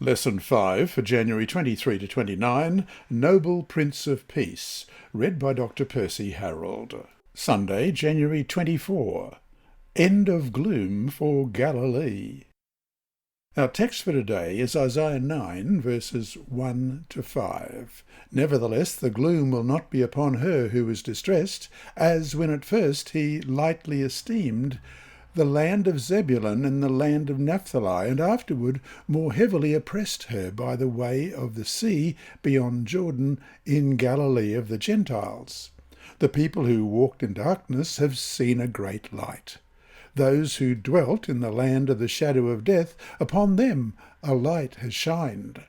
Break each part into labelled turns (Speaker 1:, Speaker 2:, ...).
Speaker 1: Lesson 5 for January 23 to 29, Noble Prince of Peace, read by Dr. Percy Harrold. Sunday, January 24, End of Gloom for Galilee. Our text for today is Isaiah 9, verses 1 to 5. Nevertheless, the gloom will not be upon her who is distressed, as when at first he lightly esteemed the land of Zebulun and the land of Naphtali, and afterward more heavily oppressed her by the way of the sea beyond Jordan in Galilee of the Gentiles. The people who walked in darkness have seen a great light. Those who dwelt in the land of the shadow of death, upon them a light has shined.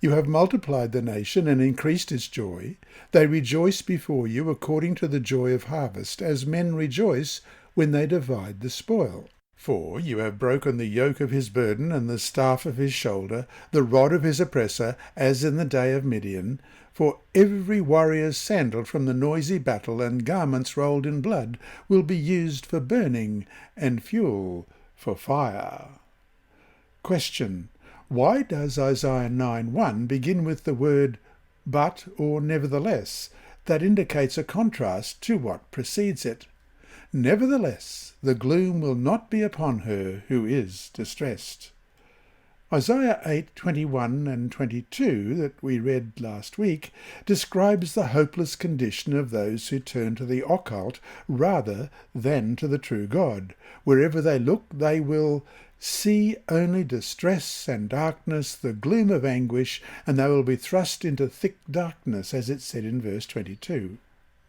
Speaker 1: You have multiplied the nation and increased its joy. They rejoice before you according to the joy of harvest, as men rejoice when they divide the spoil. For you have broken the yoke of his burden and the staff of his shoulder, the rod of his oppressor, as in the day of Midian. For every warrior's sandal from the noisy battle and garments rolled in blood will be used for burning and fuel for fire. Question: why does Isaiah 9:1 begin with the word but or nevertheless? That indicates a contrast to what precedes it. Nevertheless, the gloom will not be upon her who is distressed. Isaiah 8:21 and 22 that we read last week describes the hopeless condition of those who turn to the occult rather than to the true God. Wherever they look, they will see only distress and darkness, the gloom of anguish, and they will be thrust into thick darkness, as it said in verse 22.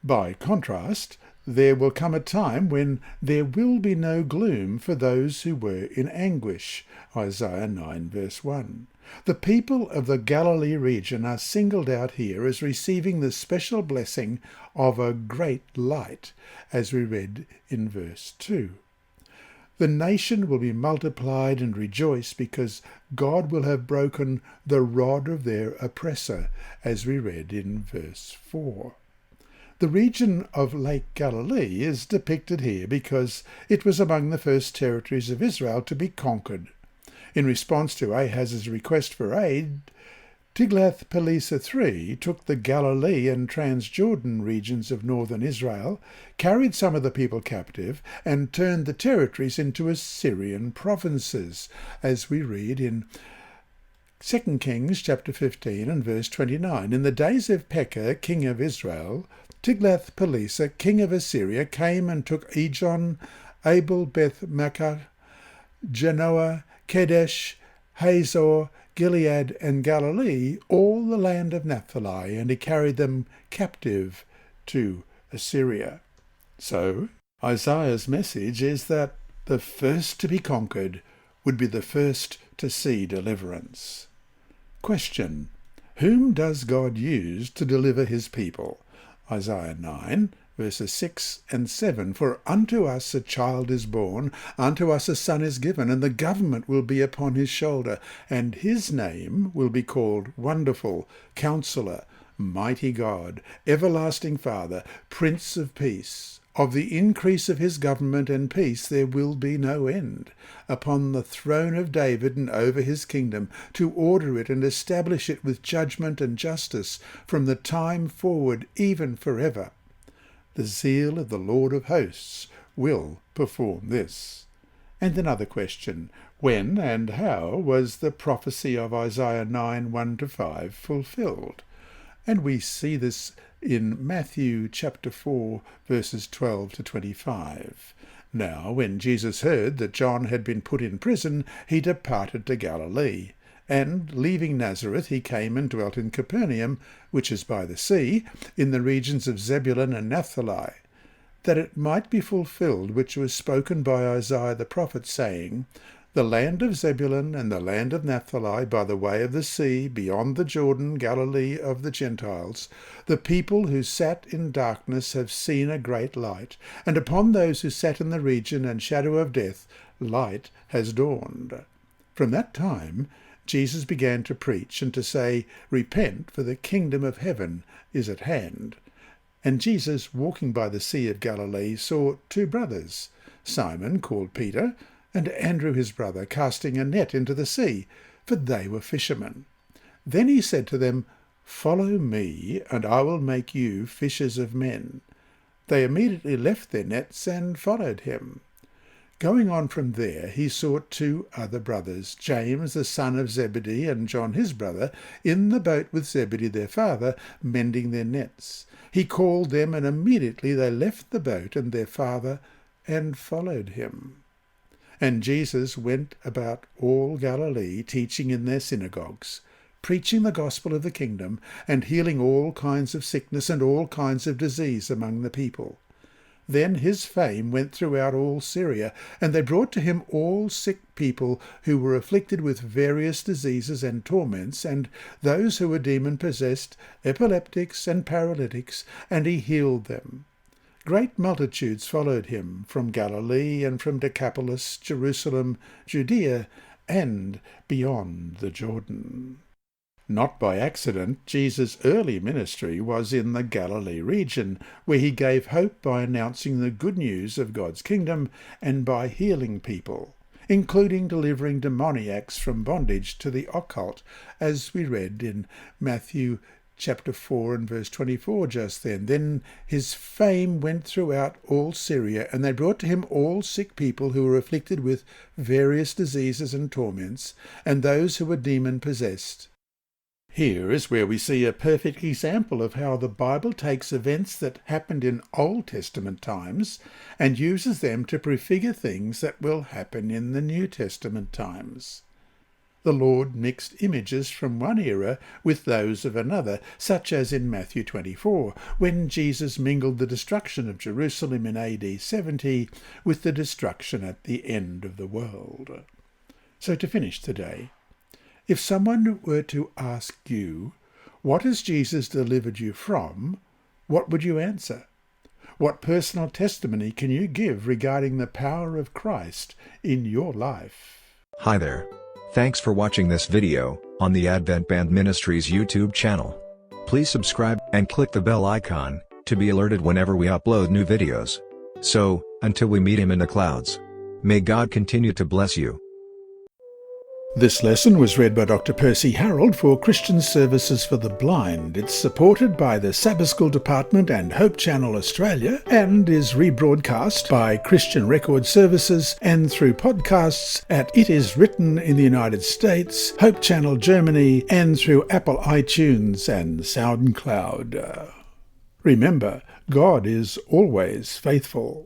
Speaker 1: By contrast, there will come a time when there will be no gloom for those who were in anguish. Isaiah 9 verse 1. The people of the Galilee region are singled out here as receiving the special blessing of a great light, as we read in verse 2. The nation will be multiplied and rejoice because God will have broken the rod of their oppressor, as we read in verse 4. The region of Lake Galilee is depicted here because it was among the first territories of Israel to be conquered. In response to Ahaz's request for aid, Tiglath-Pileser III took the Galilee and Transjordan regions of northern Israel, carried some of the people captive, and turned the territories into Assyrian provinces, as we read in 2 Kings chapter 15 and verse 29. In the days of Pekah, king of Israel, Tiglath-Pileser, king of Assyria, came and took Ijon, Abel, Beth-Maachah, Janoah, Kedesh, Hazor, Gilead, and Galilee, all the land of Naphtali, and he carried them captive to Assyria. So, Isaiah's message is that the first to be conquered would be the first to see deliverance. Question: whom does God use to deliver his people? Isaiah 9, verses 6 and 7. For unto us a child is born, unto us a son is given, and the government will be upon his shoulder, and his name will be called Wonderful, Counselor, Mighty God, Everlasting Father, Prince of Peace. Of the increase of his government and peace there will be no end, upon the throne of David and over his kingdom, to order it and establish it with judgment and justice from the time forward, even forever. The zeal of the Lord of hosts will perform this. And another question: when and how was the prophecy of Isaiah 9, 1-5 fulfilled? And we see this in Matthew chapter 4, verses 12 to 25. Now, when Jesus heard that John had been put in prison, he departed to Galilee. And, leaving Nazareth, he came and dwelt in Capernaum, which is by the sea, in the regions of Zebulun and Naphtali, that it might be fulfilled which was spoken by Isaiah the prophet, saying, The land of Zebulun and the land of Naphtali, by the way of the sea, beyond the Jordan, Galilee of the Gentiles, the people who sat in darkness have seen a great light, and upon those who sat in the region and shadow of death, light has dawned. From that time Jesus began to preach and to say, Repent, for the kingdom of heaven is at hand. And Jesus, walking by the sea of Galilee, saw two brothers, Simon, called Peter, and Andrew his brother, casting a net into the sea, for they were fishermen. Then he said to them, "Follow me, and I will make you fishers of men." They immediately left their nets and followed him. Going on from there, he saw two other brothers, James the son of Zebedee and John his brother, in the boat with Zebedee their father, mending their nets. He called them, and immediately they left the boat and their father and followed him. And Jesus went about all Galilee, teaching in their synagogues, preaching the gospel of the kingdom, and healing all kinds of sickness and all kinds of disease among the people. Then his fame went throughout all Syria, and they brought to him all sick people who were afflicted with various diseases and torments, and those who were demon-possessed, epileptics and paralytics, and he healed them. Great multitudes followed him from Galilee and from Decapolis, Jerusalem, Judea, and beyond the Jordan. Not by accident, Jesus' early ministry was in the Galilee region, where he gave hope by announcing the good news of God's kingdom and by healing people, including delivering demoniacs from bondage to the occult, as we read in Matthew chapter 4 and verse 24 just then. Then his fame went throughout all Syria, and they brought to him all sick people who were afflicted with various diseases and torments, and those who were demon-possessed. Here is where we see a perfect example of how the Bible takes events that happened in Old Testament times and uses them to prefigure things that will happen in the New Testament times. The Lord mixed images from one era with those of another, such as in Matthew 24, when Jesus mingled the destruction of Jerusalem in AD 70 with the destruction at the end of the world. So to finish today, if someone were to ask you, "What has Jesus delivered you from?" what would you answer? What personal testimony can you give regarding the power of Christ in your life?
Speaker 2: Hi there. Thanks for watching this video on the Advent-band Ministries YouTube channel. Please subscribe and click the bell icon to be alerted whenever we upload new videos. So, until we meet him in the clouds, may God continue to bless you.
Speaker 1: This lesson was read by Dr. Percy Harrold for Christian Services for the Blind. It's supported by the Sabbath School Department and Hope Channel Australia, and is rebroadcast by Christian Record Services and through podcasts at It Is Written in the United States, Hope Channel Germany, and through Apple iTunes and SoundCloud. Remember, God is always faithful.